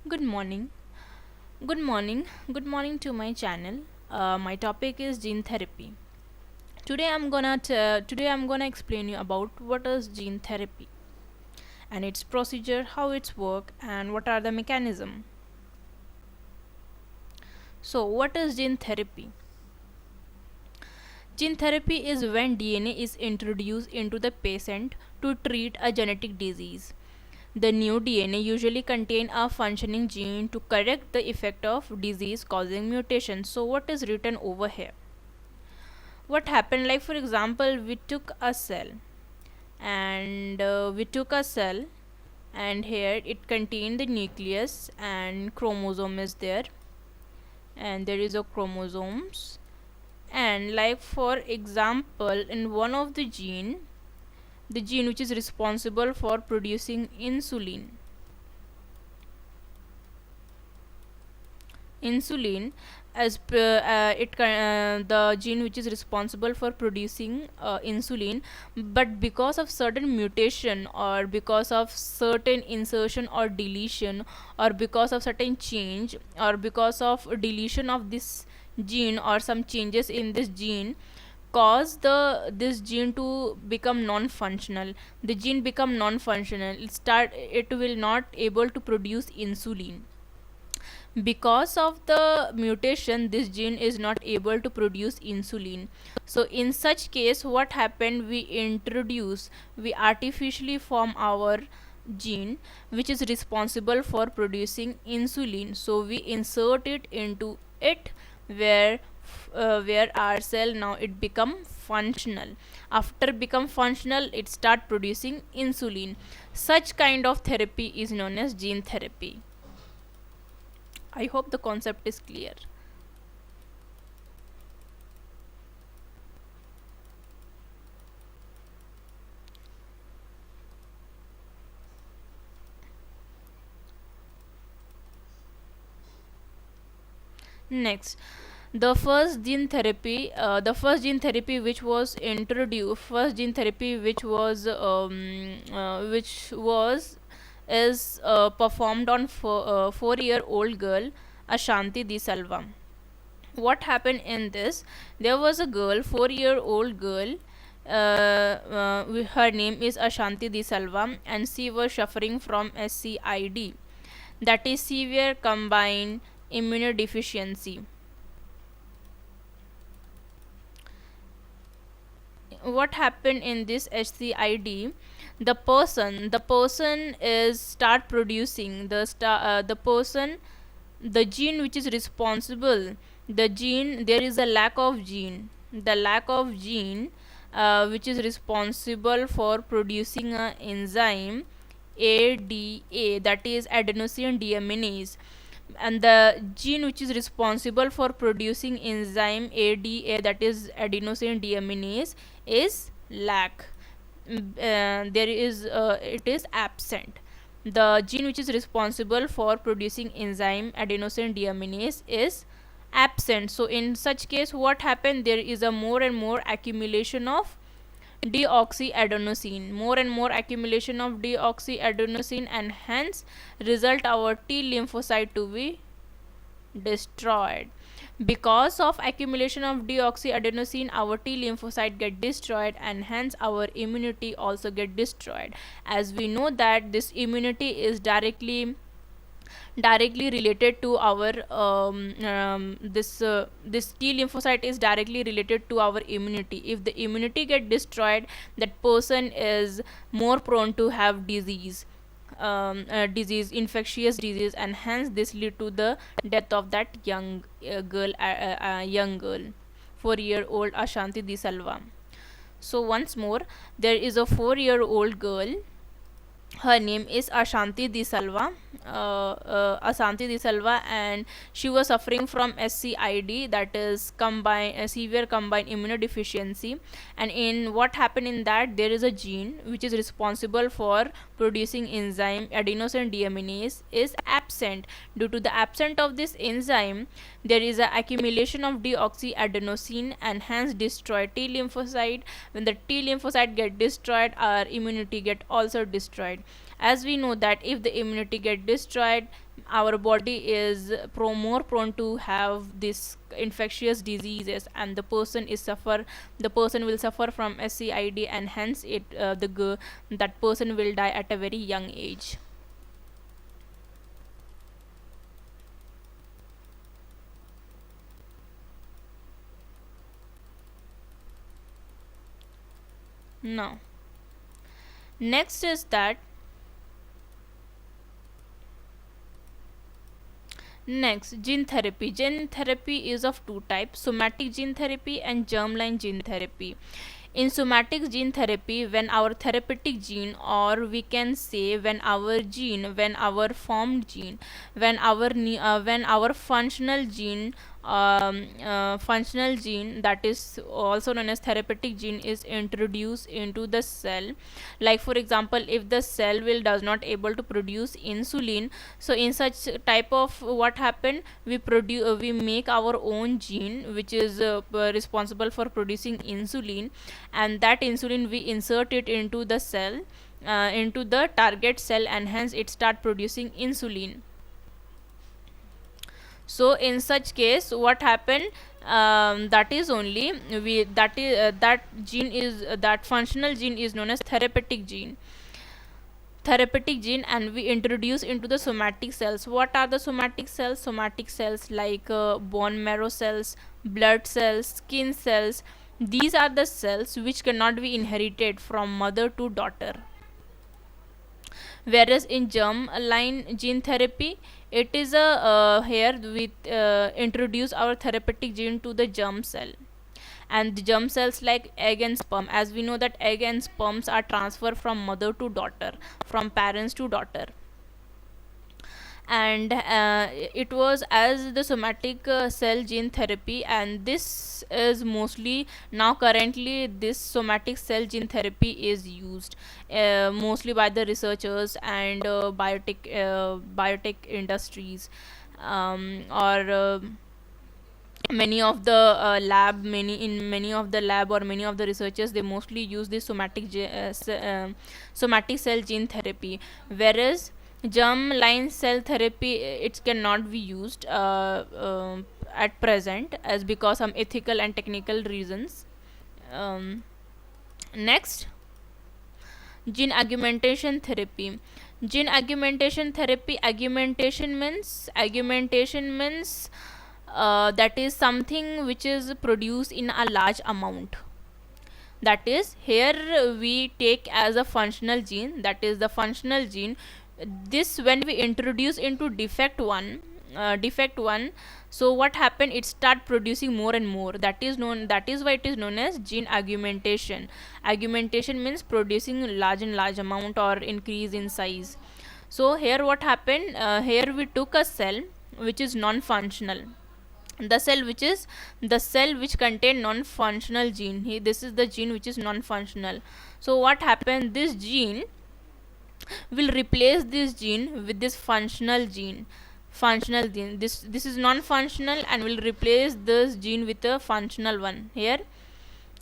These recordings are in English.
Good morning. Good morning. Good morning to my channel. My topic is gene therapy. Today I'm gonna explain you about what is gene therapy and its procedure, how it's work, and what are the mechanism. So, what is gene therapy? Gene therapy is when DNA is introduced into the patient to treat a genetic disease. The new DNA usually contain a functioning gene to correct the effect of disease causing mutation. So what is written over here? What happened, like for example, we took a cell and here it contained the nucleus and chromosome is there, and there is a chromosomes, and like for example in one of the gene which is responsible for producing insulin, the gene which is responsible for producing insulin, but because of certain mutation or because of certain insertion or deletion or because of certain change or because of deletion of this gene or some changes in this gene cause this gene to become non-functional. The gene become non-functional, it will not able to produce insulin. Because of the mutation, this gene is not able to produce insulin. So in such case, what happened, we artificially form our gene which is responsible for producing insulin. So we insert it into it, where our cell now it become functional. After become functional, it start producing insulin. Such kind of therapy is known as gene therapy. I hope the concept is clear. Next, the first gene therapy which was introduced, first gene therapy which was is performed on 4-year-old girl Ashanti Di Salva. What happened in this? There was a girl, 4-year-old girl. Her name is Ashanti Di Salva, and she was suffering from SCID, that is severe combined immunodeficiency. What happened in this HCID? The person is start producing the person, the gene which is responsible, the gene, there is a lack of gene, the lack of gene which is responsible for producing a enzyme ADA, that is adenosine deaminase, and the gene which is responsible for producing enzyme ADA, that is adenosine deaminase, is lack. There is it is absent. The gene which is responsible for producing enzyme adenosine deaminase is absent. So in such case, what happened, there is a more and more accumulation of deoxyadenosine, more and more accumulation of deoxyadenosine, and hence result our T lymphocyte to be destroyed. Because of accumulation of deoxyadenosine, our T lymphocyte get destroyed, and hence our immunity also get destroyed. As we know that this immunity is directly related to our this T lymphocyte is directly related to our immunity. If the immunity get destroyed, that person is more prone to have disease, infectious disease, and hence this lead to the death of that young girl, 4-year-old Ashanti Di Salva. So once more, there is a 4-year-old girl. Her name is Ashanti Di Salva. Ashanti Di Salva, and she was suffering from SCID, that is severe combined immunodeficiency. And in what happened in that, there is a gene which is responsible for producing enzyme adenosine deaminase is absent. Due to the absence of this enzyme, there is a accumulation of deoxyadenosine and hence destroy T lymphocyte. When the T lymphocyte get destroyed, our immunity get also destroyed. As we know that if the immunity get destroyed, our body is more prone to have this infectious diseases, and the person will suffer from SCID, and hence that person will die at a very young age. Now, next is that next, gene therapy. Gene therapy is of two types: somatic gene therapy and germline gene therapy. In somatic gene therapy, when our therapeutic gene, or we can say when our formed gene, when our functional gene, that is also known as therapeutic gene, is introduced into the cell. Like for example, if the cell will does not able to produce insulin, so in such type of what happened, we make our own gene which is responsible for producing insulin, and that insulin we insert it into the cell, into the target cell, and hence it start producing insulin. So in such case what happened, that is only we that gene is that functional gene is known as therapeutic gene, and we introduce into the somatic cells. What are the somatic cells? Somatic cells like bone marrow cells, blood cells, skin cells. These are the cells which cannot be inherited from mother to daughter. Whereas in germ line gene therapy, it is a here we introduce our therapeutic gene to the germ cell, and the germ cells like egg and sperm, as we know that egg and sperms are transferred from mother to daughter, from parents to daughter. And it was as the somatic cell gene therapy, and this is mostly now currently this somatic cell gene therapy is used mostly by the researchers and biotech industries, or many of the many of the lab or many of the researchers, they mostly use this somatic cell gene therapy. Whereas germ line cell therapy, it cannot be used at present, as because some ethical and technical reasons. Next, gene augmentation therapy. Gene augmentation therapy, augmentation means that is something which is produced in a large amount. That is, here we take as a functional gene, that is the functional gene. This when we introduce into defect one, so what happened, it start producing more and more. That is why it is known as gene augmentation. Augmentation means producing large and large amount or increase in size. So here what happened, here we took a cell which is non-functional, the cell which contain non-functional gene. This is the gene which is non-functional. So what happened, this gene will replace this gene with this functional gene. This is non-functional and will replace this gene with a functional one. Here,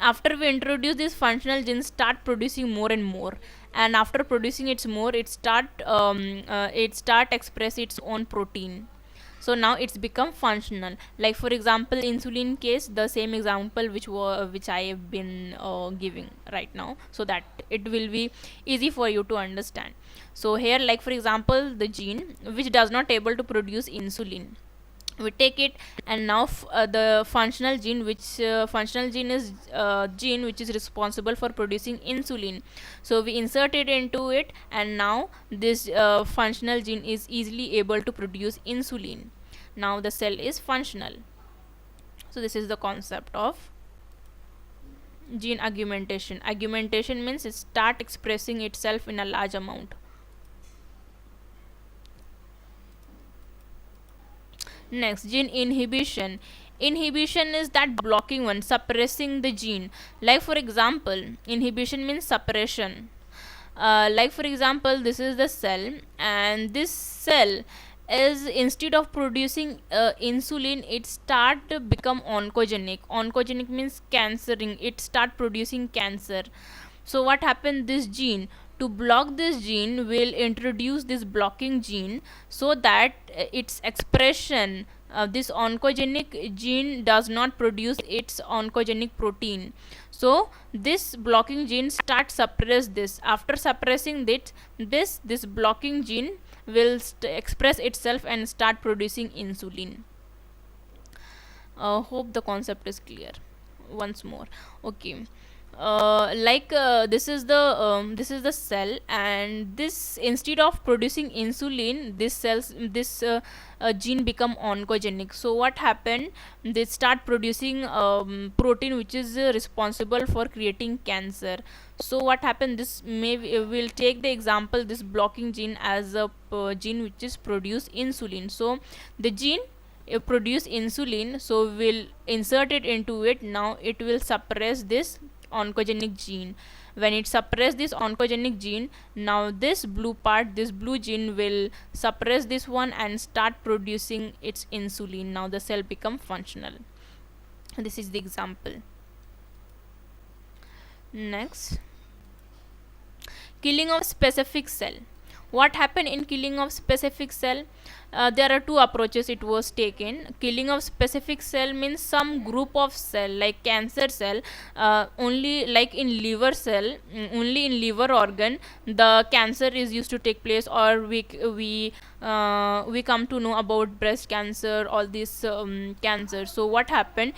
after we introduce this functional gene, start producing more and more, and after producing its more, it start express its own protein. So now it's become functional. Like for example, insulin case, the same example which I have been giving right now, so that it will be easy for you to understand. So here, like for example, the gene which does not able to produce insulin, we take it, and now the functional gene is gene which is responsible for producing insulin. So we insert it into it, and now this functional gene is easily able to produce insulin. Now the cell is functional. So this is the concept of gene augmentation means it start expressing itself in a large amount. Next, gene inhibition. Inhibition is that blocking one, suppressing the gene. Like for example, inhibition means suppression. Like for example, this is the cell, and this cell is, instead of producing insulin, it start to become oncogenic. Oncogenic means cancering. It start producing cancer. So what happened, this gene, to block this gene will introduce this blocking gene, so that its expression, this oncogenic gene does not produce its oncogenic protein. So this blocking gene starts suppress this. After suppressing this blocking gene will express itself and start producing insulin. Hope the concept is clear. Once more, okay. This is the cell, and this, instead of producing insulin, this gene become oncogenic. So what happened, they start producing protein which is responsible for creating cancer. So what happened, this will take the example, this blocking gene as a gene which is produce insulin. So the gene produce insulin, so we'll insert it into it. Now it will suppress this oncogenic gene. When it suppress this oncogenic gene, now this blue part, this blue gene will suppress this one and start producing its insulin. Now the cell become functional. This is the example. Next, killing of specific cell. What happened in killing of specific cell? There are two approaches it was taken. Killing of specific cell means some group of cell, like cancer cell, only like in liver cell, only in liver organ the cancer is used to take place, or we come to know about breast cancer, all these cancer. So what happened,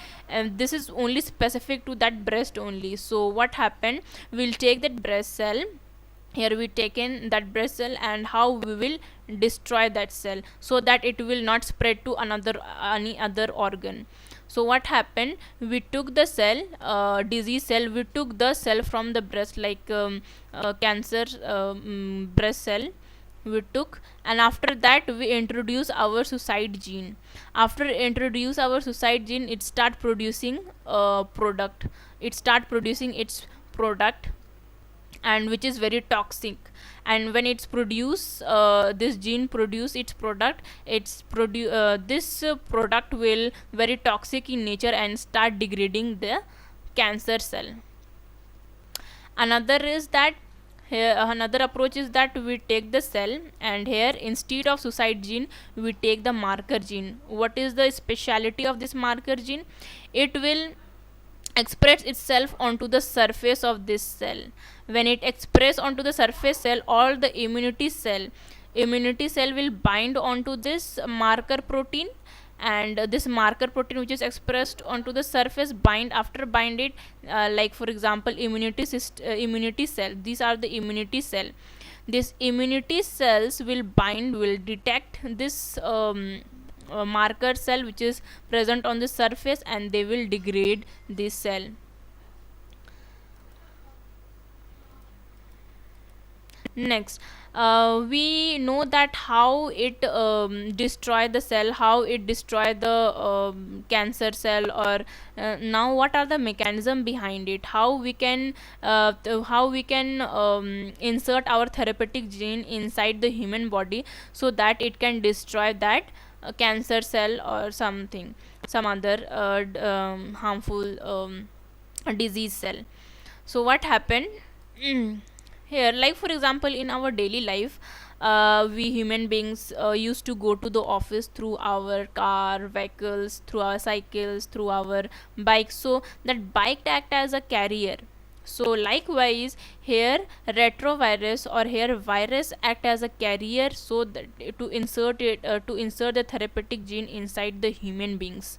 this is only specific to that breast only. So what happened, we'll take that breast cell. Here we taken that breast cell, and how we will destroy that cell so that it will not spread to any other organ. So what happened, we took the cell, disease cell, we took the cell from the breast, like cancer breast cell we took, and after that we introduce our suicide gene. After introduce our suicide gene, it start producing product, it start producing its product, and which is very toxic. And when it's produce, this gene produce its product, this product will very toxic in nature and start degrading the cancer cell. Another is that here, another approach is that we take the cell, and here instead of suicide gene we take the marker gene. What is the speciality of this marker gene? It will express itself onto the surface of this cell. When it express onto the surface cell, all the immunity cell will bind onto this marker protein, and this marker protein which is expressed onto the surface bind. After bind it, like for example immunity cell, these are the immunity cell. This immunity cells will bind, will detect this marker cell which is present on the surface, and they will degrade this cell. Next, we know that how it destroy the cell, how it destroy the cancer cell, or now what are the mechanism behind it, how we can insert our therapeutic gene inside the human body so that it can destroy that cancer cell or something, some other harmful disease cell. So what happened here, like for example in our daily life, we human beings used to go to the office through our car vehicles, through our cycles, through our bikes. So that bike act as a carrier. So likewise here retrovirus or here virus act as a carrier, so that to insert the therapeutic gene inside the human beings.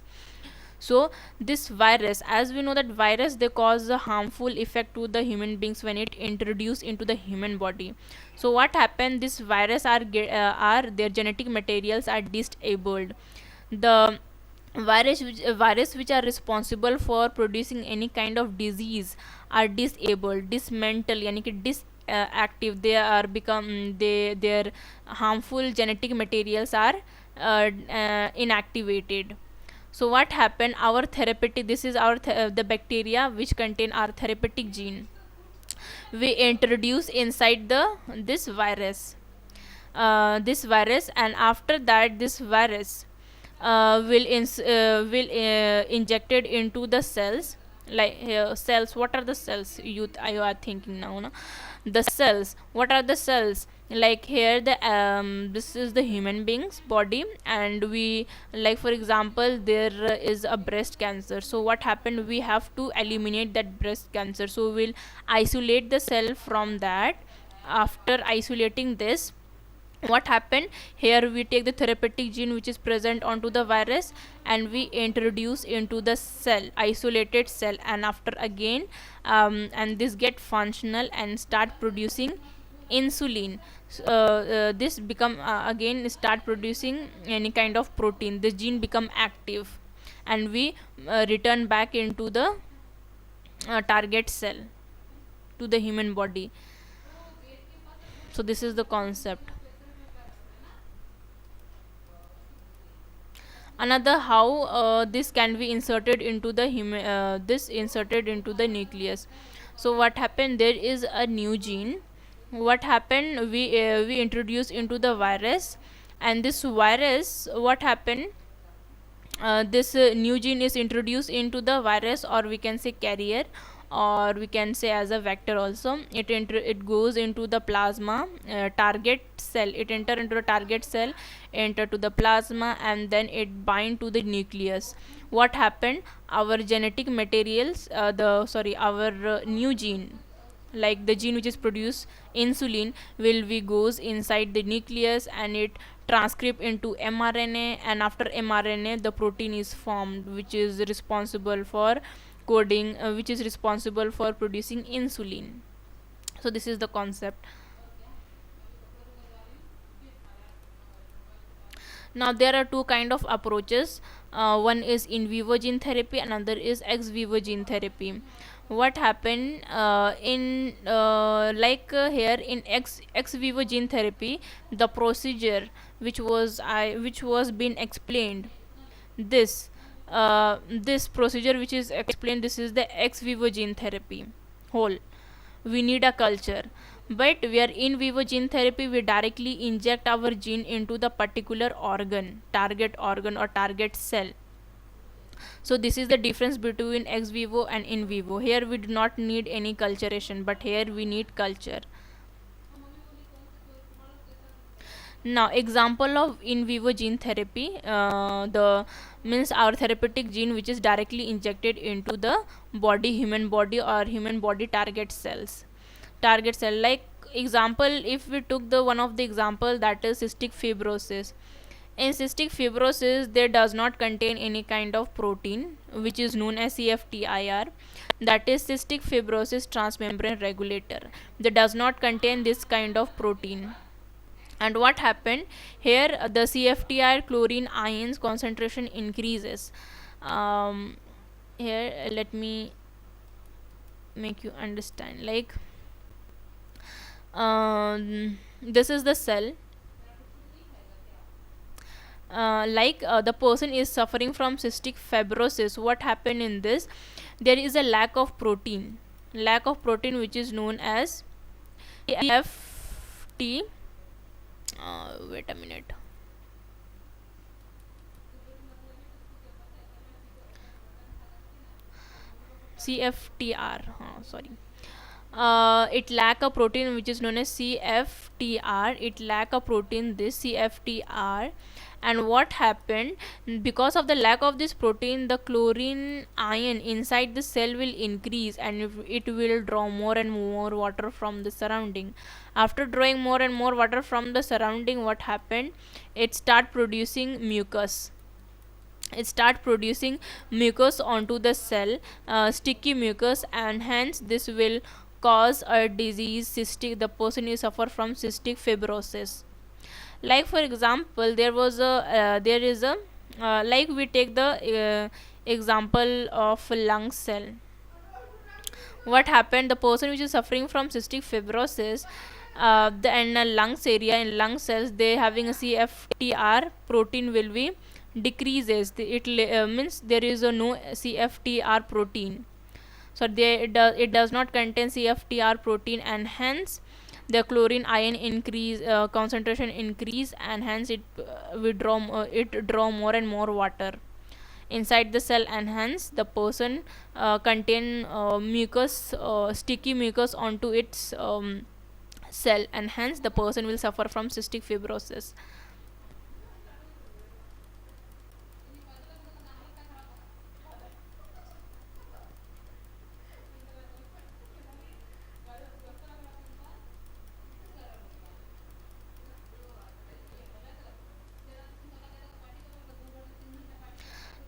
So this virus, as we know that virus, they cause a harmful effect to the human beings when it introduced into the human body. So what happened, this virus are their genetic materials are disabled. The virus which are responsible for producing any kind of disease are disabled, dismantled, yani ki active, they are become, their harmful genetic materials are inactivated. So what happened, our therapeutic, this is our the bacteria which contain our therapeutic gene, we introduce inside this virus, and after that this virus will injected into the cells. Like cells, what are the cells, you are thinking now, no? The cells, what are the cells? Like here the this is the human being's body, and we, like for example, there is a breast cancer. So what happened, we have to eliminate that breast cancer, so we'll isolate the cell from that. After isolating this, what happened, here we take the therapeutic gene which is present onto the virus, and we introduce into the cell, isolated cell, and after again and this get functional and start producing insulin. This become again start producing any kind of protein, the gene become active, and we return back into the target cell to the human body. So this is the concept. Another, how this can be inserted into the this inserted into the nucleus. So what happened, there is a new gene. What happened, we introduce into the virus, and this virus, what happened, this new gene is introduced into the virus, or we can say carrier, or we can say as a vector also. It goes into the plasma, target cell, it enter into the target cell, enter to the plasma, and then it bind to the nucleus. What happened, our genetic materials, our new gene, like the gene which is produce insulin, will be goes inside the nucleus, and it transcript into mRNA, and after mRNA the protein is formed, which is responsible for coding, which is responsible for producing insulin. So this is the concept. Now there are two kind of approaches. One is in vivo gene therapy, another is ex vivo gene therapy. What happened, here in ex vivo gene therapy, the procedure which was being explained, this this procedure which is explained, this is the ex vivo gene therapy whole. We need a culture, but we are in vivo gene therapy, we directly inject our gene into the particular organ or target cell. So this is the difference between ex vivo and in vivo. Here we do not need any culturation, but here we need culture. Now example of in vivo gene therapy, the means our therapeutic gene which is directly injected into the human body or human body target cell. Like example, if we took the one of the example, that is cystic fibrosis. In cystic fibrosis, there does not contain any kind of protein which is known as CFTIR, that is cystic fibrosis transmembrane regulator. That does not contain this kind of protein. And what happened here, the CFTR chlorine ions concentration increases. Here let me make you understand. Like this is the cell. The person is suffering from cystic fibrosis. What happened in this, there is a lack of protein which is known as CFT. Wait a minute. CFTR. Sorry. It lack a protein which is known as CFTR. It lack a protein, this CFTR. And what happened, because of the lack of this protein, the chlorine ion inside the cell will increase, and it will draw more and more water from the surrounding. After drawing more and more water from the surrounding, what happened, it start producing mucus. Onto the cell, sticky mucus, and hence this will cause a disease. The person is suffer from cystic fibrosis. Like for example, there is a like we take the example of lung cell. What happened, the person which is suffering from cystic fibrosis, in lungs area, in lung cells, they having a CFTR protein will be decreases. It means there is a no CFTR protein. So it does not contain CFTR protein, and hence the chlorine ion increase, concentration increase, and hence it draw more and more water inside the cell, and hence the person contain mucus, sticky mucus onto its cell, and hence the person will suffer from cystic fibrosis.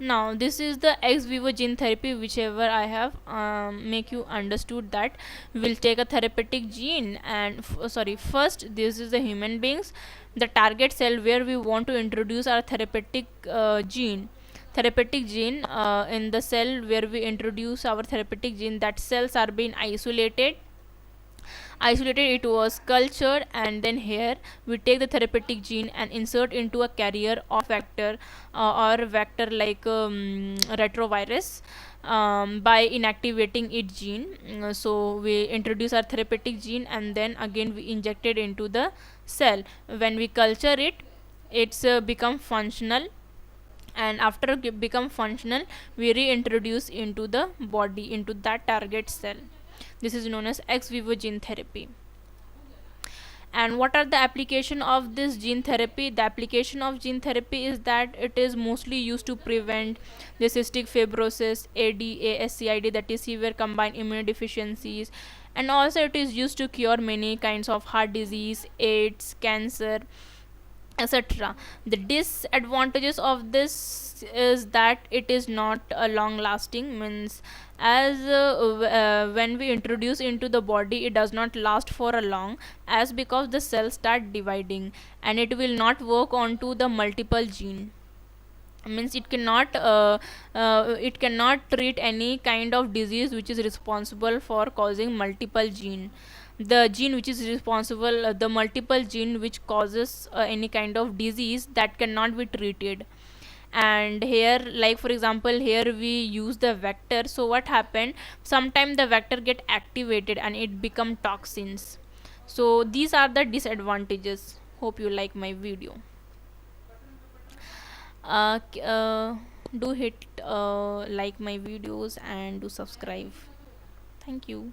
Now this is the ex vivo gene therapy, whichever I have make you understood that will take a therapeutic gene and sorry, first this is the human beings, the target cell where we want to introduce our therapeutic gene in the cell where we introduce our therapeutic gene. That cells are being isolated, it was cultured, and then here we take the therapeutic gene and insert into a carrier of vector or vector like retrovirus by inactivating its gene. So we introduce our therapeutic gene and then again we inject it into the cell. When we culture it, it's become functional, and after become functional we reintroduce into the body, into that target cell. This is known as ex vivo gene therapy. And what are the application of this gene therapy? The application of gene therapy is that it is mostly used to prevent the cystic fibrosis, AD, that is severe combined immunodeficiencies, and also it is used to cure many kinds of heart disease, AIDS, cancer, etc. The disadvantages of this is that it is not long lasting, means as when we introduce into the body it does not last for a long, as because the cells start dividing and it will not work onto the multiple gene, means it cannot treat any kind of disease which is responsible for causing multiple gene. The gene which is responsible, the multiple gene which causes any kind of disease, that cannot be treated. And here, like for example, here we use the vector, so what happened, sometime the vector get activated and it become toxins. So these are the disadvantages. Hope you like my video. Do hit like my videos and do subscribe. Thank you.